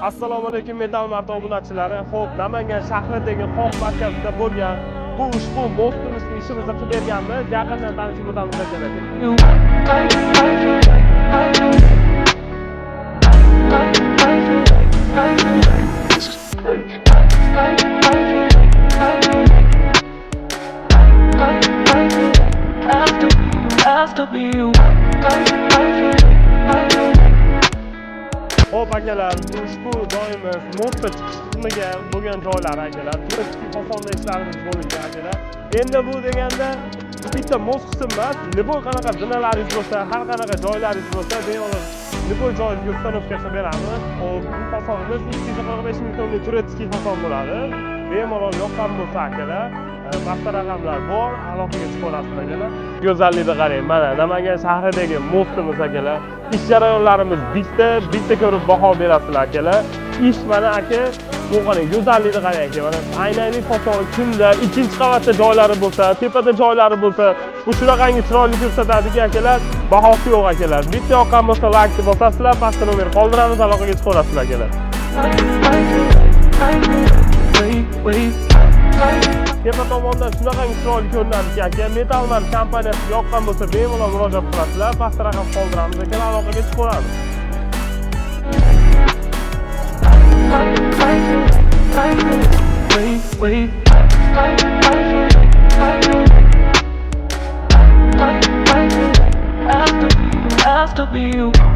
Assalomu alaykum Metal Mart obunachilari. Xo'p, Namangan shahridagi Qoq markazida bo'lgan bu ushbu mostimizni ishimizni qilib berganmiz. Yaqindan tanishib o'tamiz Xo'p akalar, ushbu joyimiz Mosta chiqish qismiga bo'lgan joylar akalar. Turistik fasonda ishlarimiz bo'lingan akalar. Endi bu deganda bitta most qism emas, liboy qanaqa zinalaringiz bo'lsa, har qanaqa joylaringiz bo'lsa, bemalol liboy joyingizga ustanovka qilib beramiz. Xo'p, bu fasonimiz 245 ming so'mlik turistik fason bo'ladi. Bemalol yoqqan bo'lsa akalar, pasta raqamlar bor, aloqaga chiqib olasiz akalar. Go'zallikni qarang, mana Namangan shahridagi mostimiz akalar. Ish jarayonlarimiz bitta ko'rib baho berasizlar akalar. Ish mana aka, bu qarang, go'zallikni qarang aka. Mana aynali fason kimlar, ikkinchi qavatda joylari bo'lsa, tepada joylari bo'lsa, bu shunaqangi chiroyli ko'rsatadiki akalar, bahosi yo'q akalar. Bitta yoqqan bo'lsa like bosasizlar, pastda nomer qoldiramiz, aloqaga chiqib olasizlar akalar. Tepa tomondan shunaqangi chiroyli ko'rinadiki aka, Metal Mart kompaniyasi yoqqan bo'lsa bemalol murojaat qilasizlar, pastda raqam qoldiramiz akalar, aloqaga chiqib olamiz. After you